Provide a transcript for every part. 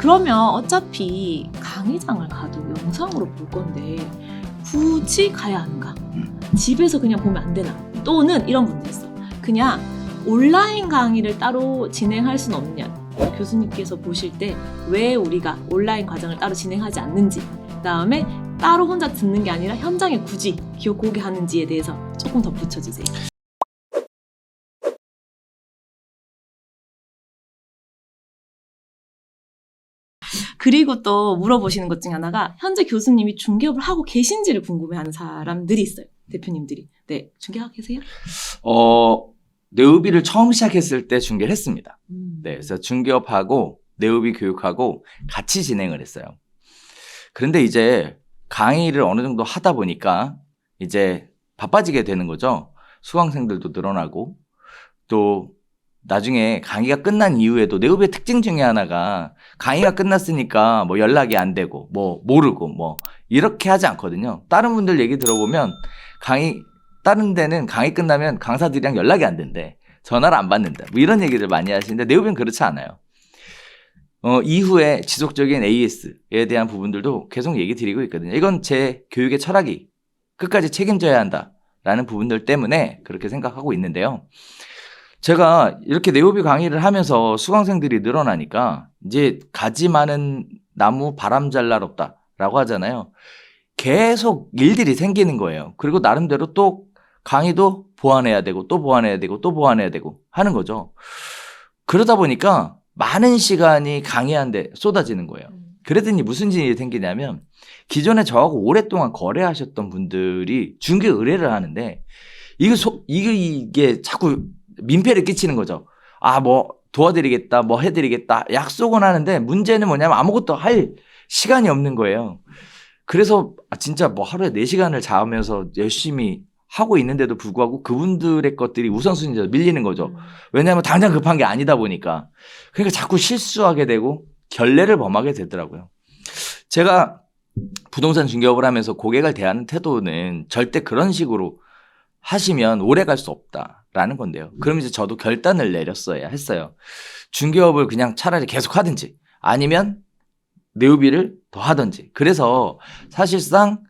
그러면 어차피 강의장을 가도 영상으로 볼 건데 굳이 가야 하는가? 집에서 그냥 보면 안 되나? 또는 이런 분도 있어. 그냥 온라인 강의를 따로 진행할 수는 없느냐? 교수님께서 보실 때 왜 우리가 온라인 과정을 따로 진행하지 않는지, 그다음에 따로 혼자 듣는 게 아니라 현장에 굳이 기억 오게 하는지에 대해서 조금 더 붙여주세요. 그리고 또 물어보시는 것 중에 하나가 현재 교수님이 중개업을 하고 계신지를 궁금해하는 사람들이 있어요. 대표님들이. 네, 중개하고 계세요? 네오비를 처음 시작했을 때 중개를 했습니다. 네, 그래서 중개업하고 네오비 교육하고 같이 진행을 했어요. 그런데 이제 강의를 어느 정도 하다 보니까 이제 바빠지게 되는 거죠. 수강생들도 늘어나고 또 나중에 강의가 끝난 이후에도 네오비의 특징 중에 하나가 강의가 끝났으니까 뭐 연락이 안 되고 뭐 모르고 뭐 이렇게 하지 않거든요. 다른 분들 얘기 들어보면 다른 데는 강의 끝나면 강사들이랑 연락이 안 된대. 전화를 안 받는다. 뭐 이런 얘기를 많이 하시는데 네오비는 그렇지 않아요. 이후에 지속적인 AS에 대한 부분들도 계속 얘기 드리고 있거든요. 이건 제 교육의 철학이 끝까지 책임져야 한다라는 부분들 때문에 그렇게 생각하고 있는데요. 제가 이렇게 네오비 강의를 하면서 수강생들이 늘어나니까 이제 가지 많은 나무 바람 잘 날 없다라고 하잖아요. 계속 일들이 생기는 거예요. 그리고 나름대로 또 강의도 보완해야 되고 또 보완해야 되고 또 보완해야 되고 하는 거죠. 그러다 보니까 많은 시간이 강의하는데 쏟아지는 거예요. 그랬더니 무슨 일이 생기냐면 기존에 저하고 오랫동안 거래하셨던 분들이 중개 의뢰를 하는데 이게 자꾸 민폐를 끼치는 거죠. 뭐 도와드리겠다, 뭐 해드리겠다 약속은 하는데 문제는 뭐냐면 아무것도 할 시간이 없는 거예요. 그래서 진짜 뭐 하루에 4시간을 자면서 열심히 하고 있는데도 불구하고 그분들의 것들이 우선순위로 밀리는 거죠. 왜냐하면 당장 급한 게 아니다 보니까. 그러니까 자꾸 실수하게 되고 결례를 범하게 되더라고요. 제가 부동산 중개업을 하면서 고객을 대하는 태도는 절대 그런 식으로 하시면 오래 갈 수 없다라는 건데요. 그럼 이제 저도 결단을 내렸어야 했어요. 중개업을 그냥 차라리 계속 하든지 아니면 네오비를 더 하든지. 그래서 사실상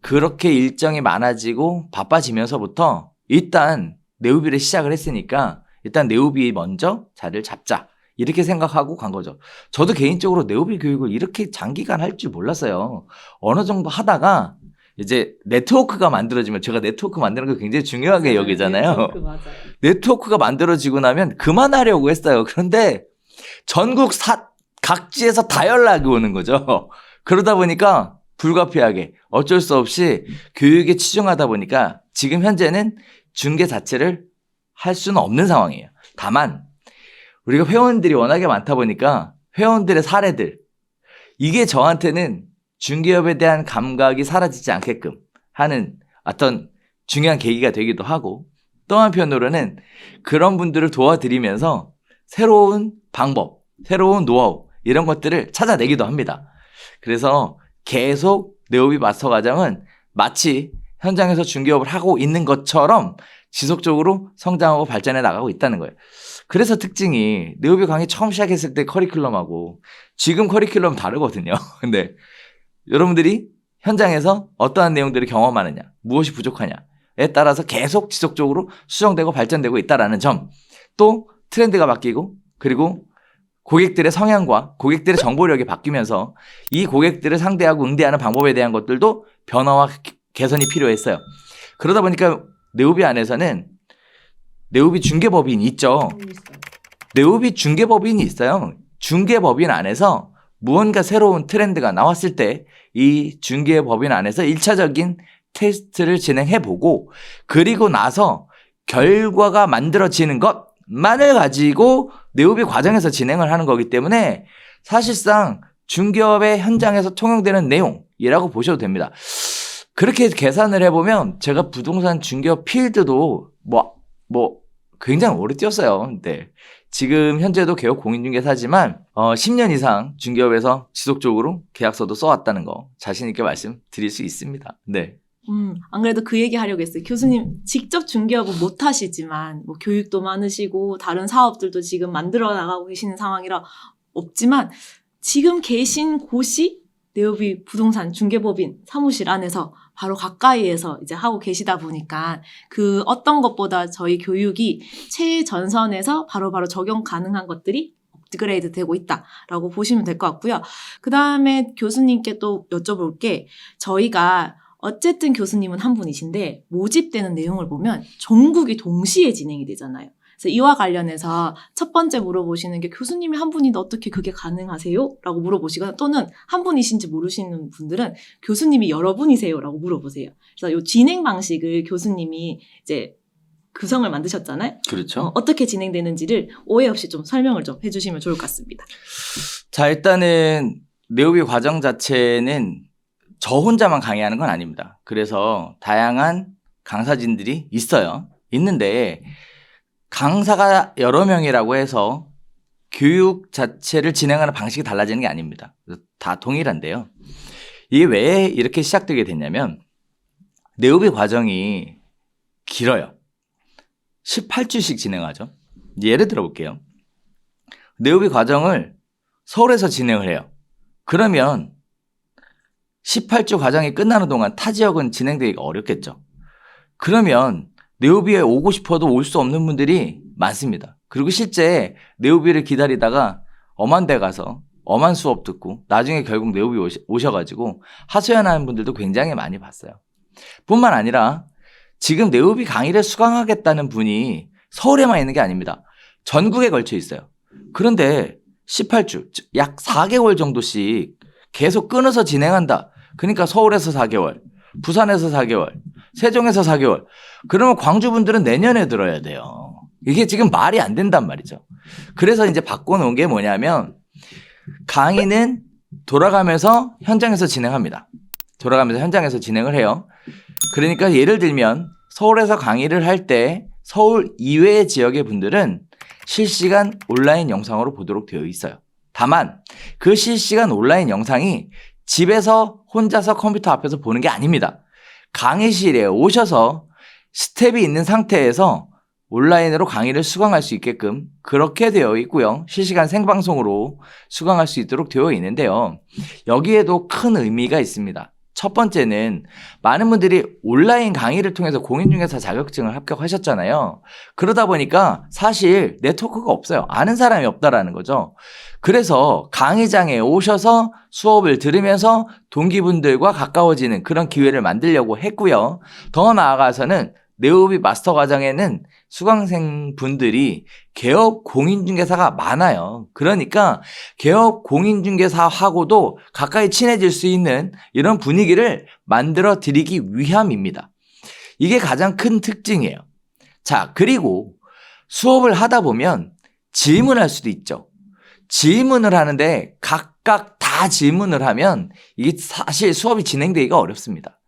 그렇게 일정이 많아지고 바빠지면서부터 일단 네오비를 시작을 했으니까 일단 네오비 먼저 자리를 잡자. 이렇게 생각하고 간 거죠. 저도 개인적으로 네오비 교육을 이렇게 장기간 할 줄 몰랐어요. 어느 정도 하다가 이제 네트워크가 만들어지면 제가 네트워크 만드는 거 굉장히 중요하게 여기잖아요. 네트워크 맞아요. 네트워크가 만들어지고 나면 그만하려고 했어요. 그런데 전국 각지에서 다 연락이 오는 거죠. 그러다 보니까 불가피하게 어쩔 수 없이 교육에 치중하다 보니까 지금 현재는 중개 자체를 할 수는 없는 상황이에요. 다만 우리가 회원들이 워낙에 많다 보니까 회원들의 사례들 이게 저한테는 중개업에 대한 감각이 사라지지 않게끔 하는 어떤 중요한 계기가 되기도 하고 또 한편으로는 그런 분들을 도와드리면서 새로운 방법, 새로운 노하우 이런 것들을 찾아내기도 합니다. 그래서 계속 네오비 마스터 과정은 마치 현장에서 중개업을 하고 있는 것처럼 지속적으로 성장하고 발전해 나가고 있다는 거예요. 그래서 특징이 네오비 강의 처음 시작했을 때 커리큘럼하고 지금 커리큘럼 다르거든요. 근데 여러분들이 현장에서 어떠한 내용들을 경험하느냐, 무엇이 부족하냐에 따라서 계속 지속적으로 수정되고 발전되고 있다는 점, 또 트렌드가 바뀌고 그리고 고객들의 성향과 고객들의 정보력이 바뀌면서 이 고객들을 상대하고 응대하는 방법에 대한 것들도 변화와 개선이 필요했어요. 그러다 보니까 네오비 안에서는 네오비 중개법인이 있죠. 네오비 중개법인이 있어요. 중개법인 안에서 무언가 새로운 트렌드가 나왔을 때 이 중개법인 안에서 1차적인 테스트를 진행해보고 그리고 나서 결과가 만들어지는 것만을 가지고 네오비 과정에서 진행을 하는 거기 때문에 사실상 중개업의 현장에서 통용되는 내용이라고 보셔도 됩니다. 그렇게 계산을 해보면 제가 부동산 중개업 필드도 굉장히 오래 뛰었어요. 네. 지금 현재도 개업 공인중개사지만 10년 이상 중개업에서 지속적으로 계약서도 써왔다는 거 자신 있게 말씀드릴 수 있습니다. 네. 안 그래도 그 얘기 하려고 했어요. 교수님 직접 중개업은 못 하시지만 뭐 교육도 많으시고 다른 사업들도 지금 만들어 나가고 계시는 상황이라 없지만 지금 계신 곳이 네오비 부동산 중개법인 사무실 안에서 바로 가까이에서 이제 하고 계시다 보니까 그 어떤 것보다 저희 교육이 최전선에서 바로바로 적용 가능한 것들이 업그레이드 되고 있다라고 보시면 될 것 같고요. 그 다음에 교수님께 또 여쭤볼 게 저희가 어쨌든 교수님은 한 분이신데 모집되는 내용을 보면 전국이 동시에 진행이 되잖아요. 그래서 이와 관련해서 첫 번째 물어보시는 게 교수님이 한 분인데 어떻게 그게 가능하세요? 라고 물어보시거나 또는 한 분이신지 모르시는 분들은 교수님이 여러 분이세요? 라고 물어보세요. 그래서 이 진행 방식을 교수님이 이제 구성을 만드셨잖아요. 그렇죠. 어떻게 진행되는지를 오해 없이 좀 설명을 좀 해주시면 좋을 것 같습니다. 자, 일단은 네오비 과정 자체는 저 혼자만 강의하는 건 아닙니다. 그래서 다양한 강사진들이 있어요. 있는데 강사가 여러 명이라고 해서 교육 자체를 진행하는 방식이 달라지는 게 아닙니다. 다 동일한데요. 이게 왜 이렇게 시작되게 됐냐면 네오비 과정이 길어요. 18주씩 진행하죠. 예를 들어 볼게요. 네오비 과정을 서울에서 진행을 해요. 그러면 18주 과정이 끝나는 동안 타 지역은 진행되기가 어렵겠죠. 그러면 네오비에 오고 싶어도 올 수 없는 분들이 많습니다. 그리고 실제 네오비를 기다리다가 엄한 데 가서 엄한 수업 듣고 나중에 결국 네오비 오셔가지고 하소연하는 분들도 굉장히 많이 봤어요. 뿐만 아니라 지금 네오비 강의를 수강하겠다는 분이 서울에만 있는 게 아닙니다. 전국에 걸쳐 있어요. 그런데 18주, 약 4개월 정도씩 계속 끊어서 진행한다. 그러니까 서울에서 4개월, 부산에서 4개월, 세종에서 4개월. 그러면 광주분들은 내년에 들어야 돼요. 이게 지금 말이 안 된단 말이죠. 그래서 이제 바꿔놓은 게 뭐냐면 강의는 돌아가면서 현장에서 진행합니다. 돌아가면서 현장에서 진행을 해요. 그러니까 예를 들면 서울에서 강의를 할 때 서울 이외의 지역의 분들은 실시간 온라인 영상으로 보도록 되어 있어요. 다만 그 실시간 온라인 영상이 집에서 혼자서 컴퓨터 앞에서 보는 게 아닙니다. 강의실에 오셔서 스텝이 있는 상태에서 온라인으로 강의를 수강할 수 있게끔 그렇게 되어 있고요. 실시간 생방송으로 수강할 수 있도록 되어 있는데요. 여기에도 큰 의미가 있습니다. 첫 번째는 많은 분들이 온라인 강의를 통해서 공인중개사 자격증을 합격하셨잖아요. 그러다 보니까 사실 네트워크가 없어요. 아는 사람이 없다라는 거죠. 그래서 강의장에 오셔서 수업을 들으면서 동기분들과 가까워지는 그런 기회를 만들려고 했고요. 더 나아가서는 네오비 마스터 과정에는 수강생 분들이 개업 공인중개사가 많아요. 그러니까 개업 공인중개사하고도 가까이 친해질 수 있는 이런 분위기를 만들어 드리기 위함입니다. 이게 가장 큰 특징이에요. 자, 그리고 수업을 하다 보면 질문할 수도 있죠. 질문을 하는데 각각 다 질문을 하면 이게 사실 수업이 진행되기가 어렵습니다.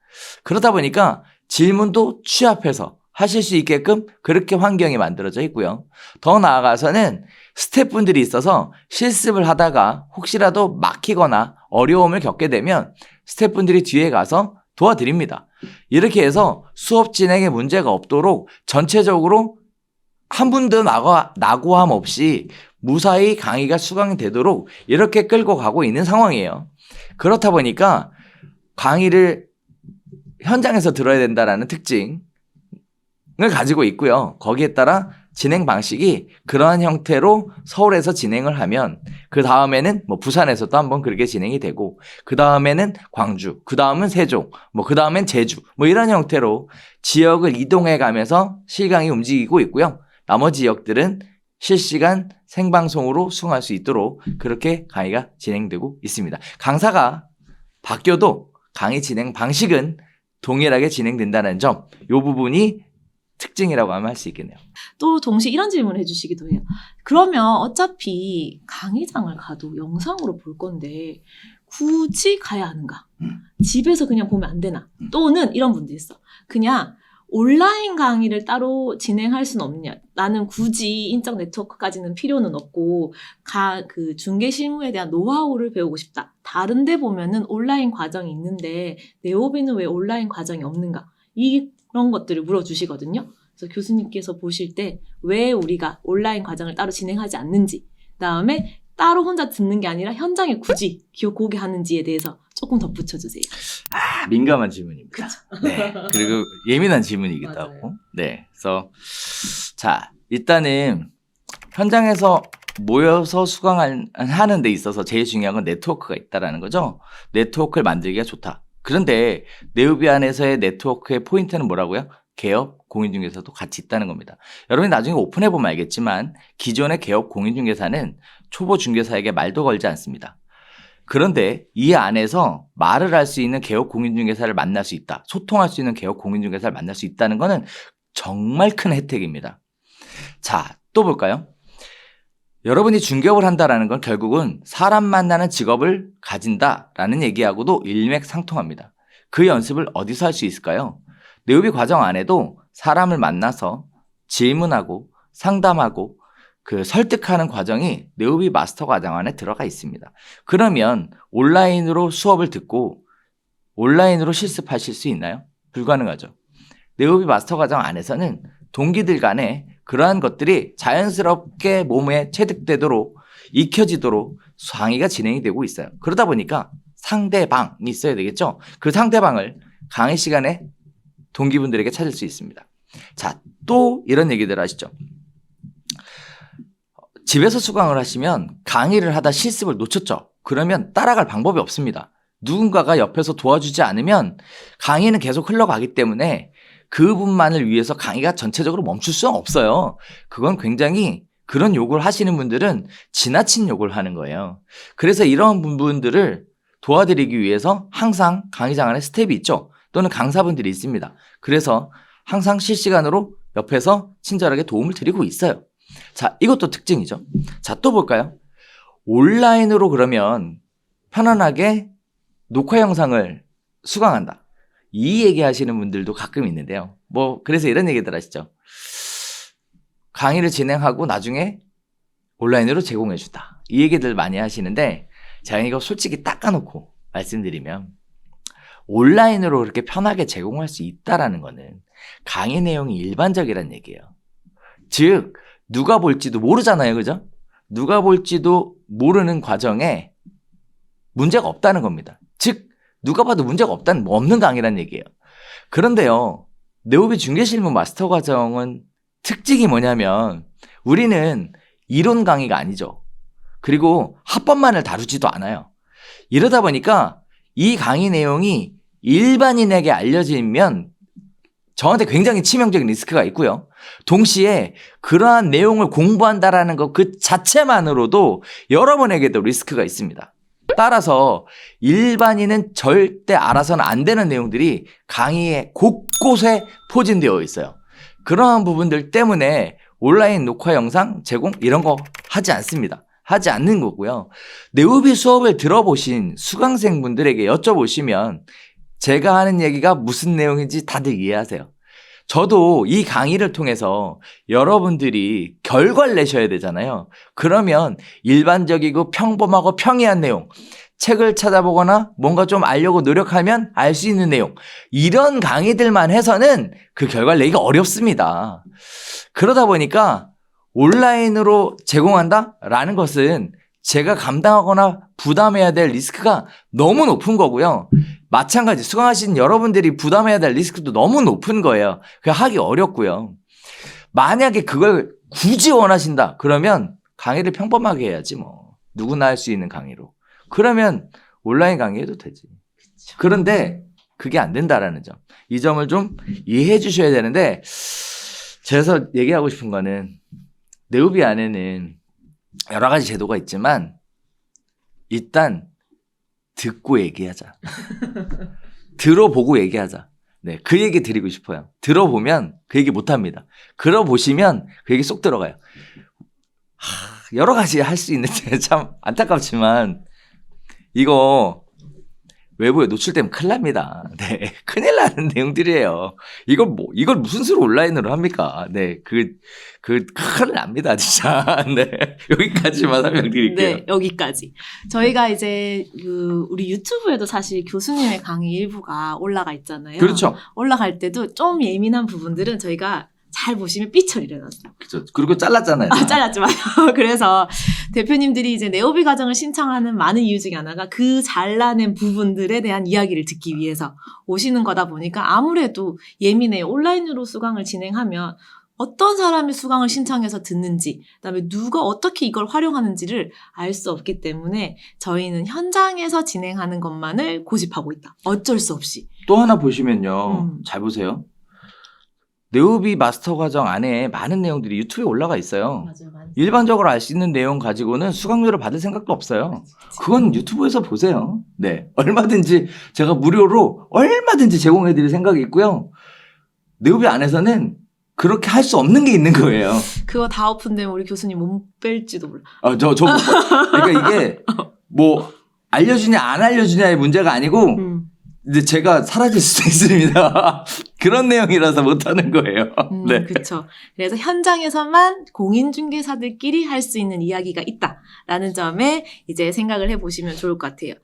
그러다 보니까 질문도 취합해서 하실 수 있게끔 그렇게 환경이 만들어져 있고요. 더 나아가서는 스태프분들이 있어서 실습을 하다가 혹시라도 막히거나 어려움을 겪게 되면 스태프분들이 뒤에 가서 도와드립니다. 이렇게 해서 수업 진행에 문제가 없도록 전체적으로 한 분도 낙오함 없이 무사히 강의가 수강이 되도록 이렇게 끌고 가고 있는 상황이에요. 그렇다 보니까 강의를 현장에서 들어야 된다라는 특징을 가지고 있고요. 거기에 따라 진행 방식이 그러한 형태로 서울에서 진행을 하면 그 다음에는 뭐 부산에서도 한번 그렇게 진행이 되고 그 다음에는 광주, 그 다음은 세종, 뭐 그 다음엔 제주 뭐 이런 형태로 지역을 이동해 가면서 실강이 움직이고 있고요. 나머지 지역들은 실시간 생방송으로 수강할 수 있도록 그렇게 강의가 진행되고 있습니다. 강사가 바뀌어도 강의 진행 방식은 동일하게 진행된다는 점, 이 부분이 특징이라고 하면 할 수 있겠네요. 또 동시에 이런 질문을 해주시기도 해요. 그러면 어차피 강의장을 가도 영상으로 볼 건데 굳이 가야 하는가? 집에서 그냥 보면 안 되나? 또는 이런 분도 있어. 그냥 온라인 강의를 따로 진행할 수는 없냐? 나는 굳이 인적 네트워크까지는 필요는 없고 그 중개 실무에 대한 노하우를 배우고 싶다. 다른 데 보면은 온라인 과정이 있는데 네오비는 왜 온라인 과정이 없는가? 이런 것들을 물어주시거든요. 그래서 교수님께서 보실 때 왜 우리가 온라인 과정을 따로 진행하지 않는지, 그다음에 따로 혼자 듣는 게 아니라 현장에 굳이 기억고개 하는지에 대해서 조금 덧붙여주세요. 민감한 질문입니다. 네. 그리고 예민한 질문이기도 맞아요. 하고. 네. 그래서 자, 일단은 현장에서 모여서 수강하는 데 있어서 제일 중요한 건 네트워크가 있다라는 거죠. 네트워크를 만들기가 좋다. 그런데 네오비 안에서의 네트워크의 포인트는 뭐라고요? 개업 공인중개사도 같이 있다는 겁니다. 여러분이 나중에 오픈해보면 알겠지만 기존의 개업 공인중개사는 초보 중개사에게 말도 걸지 않습니다. 그런데 이 안에서 말을 할 수 있는 개업 공인중개사를 만날 수 있다. 소통할 수 있는 개업 공인중개사를 만날 수 있다는 것은 정말 큰 혜택입니다. 자, 또 볼까요? 여러분이 중개업을 한다는 건 결국은 사람 만나는 직업을 가진다라는 얘기하고도 일맥상통합니다. 그 연습을 어디서 할 수 있을까요? 네오비 과정 안에도 사람을 만나서 질문하고 상담하고 그 설득하는 과정이 네오비 마스터 과정 안에 들어가 있습니다. 그러면 온라인으로 수업을 듣고 온라인으로 실습하실 수 있나요? 불가능하죠. 네오비 마스터 과정 안에서는 동기들 간에 그러한 것들이 자연스럽게 몸에 체득되도록 익혀지도록 강의가 진행이 되고 있어요. 그러다 보니까 상대방이 있어야 되겠죠. 그 상대방을 강의 시간에 동기분들에게 찾을 수 있습니다. 자, 또 이런 얘기들 하시죠. 집에서 수강을 하시면 강의를 하다 실습을 놓쳤죠. 그러면 따라갈 방법이 없습니다. 누군가가 옆에서 도와주지 않으면 강의는 계속 흘러가기 때문에 그분만을 위해서 강의가 전체적으로 멈출 수는 없어요. 그건 굉장히 그런 요구를 하시는 분들은 지나친 요구를 하는 거예요. 그래서 이런 부분들을 도와드리기 위해서 항상 강의장 안에 스텝이 있죠. 또는 강사분들이 있습니다. 그래서 항상 실시간으로 옆에서 친절하게 도움을 드리고 있어요. 자, 이것도 특징이죠. 자, 또 볼까요? 온라인으로 그러면 편안하게 녹화 영상을 수강한다. 이 얘기 하시는 분들도 가끔 있는데요. 그래서 이런 얘기들 하시죠. 강의를 진행하고 나중에 온라인으로 제공해준다. 이 얘기들 많이 하시는데 제가 이거 솔직히 닦아놓고 말씀드리면 온라인으로 그렇게 편하게 제공할 수 있다라는 거는 강의 내용이 일반적이란 얘기예요. 즉, 누가 볼지도 모르잖아요. 그죠? 누가 볼지도 모르는 과정에 문제가 없다는 겁니다. 즉, 누가 봐도 문제가 없는 강의란 얘기예요. 그런데요, 네오비 중개실무 마스터 과정은 특징이 뭐냐면 우리는 이론 강의가 아니죠. 그리고 합법만을 다루지도 않아요. 이러다 보니까 이 강의 내용이 일반인에게 알려지면 저한테 굉장히 치명적인 리스크가 있고요. 동시에 그러한 내용을 공부한다라는 것 그 자체만으로도 여러분에게도 리스크가 있습니다. 따라서 일반인은 절대 알아서는 안 되는 내용들이 강의에 곳곳에 포진되어 있어요. 그러한 부분들 때문에 온라인 녹화 영상 제공 이런 거 하지 않습니다. 하지 않는 거고요. 네오비 수업을 들어보신 수강생분들에게 여쭤보시면 제가 하는 얘기가 무슨 내용인지 다들 이해하세요. 저도 이 강의를 통해서 여러분들이 결과를 내셔야 되잖아요. 그러면 일반적이고 평범하고 평이한 내용, 책을 찾아보거나 뭔가 좀 알려고 노력하면 알 수 있는 내용, 이런 강의들만 해서는 그 결과를 내기가 어렵습니다. 그러다 보니까 온라인으로 제공한다라는 것은 제가 감당하거나 부담해야 될 리스크가 너무 높은 거고요. 마찬가지 수강하신 여러분들이 부담해야 될 리스크도 너무 높은 거예요. 그게 하기 어렵고요. 만약에 그걸 굳이 원하신다 그러면 강의를 평범하게 해야지 뭐. 누구나 할 수 있는 강의로. 그러면 온라인 강의해도 되지. 그런데 그게 안 된다라는 점. 이 점을 좀 이해해 주셔야 되는데 제가 얘기하고 싶은 거는 네오비 안에는 여러 가지 제도가 있지만 일단 듣고 얘기하자. 들어보고 얘기하자. 네, 그 얘기 드리고 싶어요. 들어보면 그 얘기 못합니다. 들어보시면 그 얘기 쏙 들어가요. 여러 가지 할 수 있는데 참 안타깝지만 이거 외부에 노출되면 큰일 납니다. 네, 큰일 나는 내용들이에요. 이걸 무슨 수로 온라인으로 합니까? 네, 큰일 납니다, 진짜. 네, 여기까지만 설명드릴게요. 네, 여기까지. 저희가 이제 우리 유튜브에도 사실 교수님의 강의 일부가 올라가 있잖아요. 그렇죠. 올라갈 때도 좀 예민한 부분들은 저희가 잘 보시면 삐처리 일어났어요. 그죠. 그리고 잘랐잖아요. 잘랐지만. 그래서 대표님들이 이제 네오비 과정을 신청하는 많은 이유 중에 하나가 그 잘라낸 부분들에 대한 이야기를 듣기 위해서 오시는 거다 보니까 아무래도 예민해요. 온라인으로 수강을 진행하면 어떤 사람이 수강을 신청해서 듣는지, 그다음에 누가 어떻게 이걸 활용하는지를 알 수 없기 때문에 저희는 현장에서 진행하는 것만을 고집하고 있다. 어쩔 수 없이. 또 하나 보시면요. 잘 보세요. 네오비 마스터 과정 안에 많은 내용들이 유튜브에 올라가 있어요. 맞아요. 일반적으로 알 수 있는 내용 가지고는 수강료를 받을 생각도 없어요. 그건 유튜브에서 보세요. 네. 얼마든지 제가 무료로 얼마든지 제공해 드릴 생각이 있고요. 네오비 안에서는 그렇게 할 수 없는 게 있는 거예요. 그거 다 오픈되면 우리 교수님 못 뺄지도 몰라. 그러니까 이게 뭐 알려주냐 안 알려주냐의 문제가 아니고 이제 제가 사라질 수도 있습니다. 그런 내용이라서 못하는 거예요. 네. 그렇죠. 그래서 현장에서만 공인중개사들끼리 할 수 있는 이야기가 있다라는 점에 이제 생각을 해보시면 좋을 것 같아요.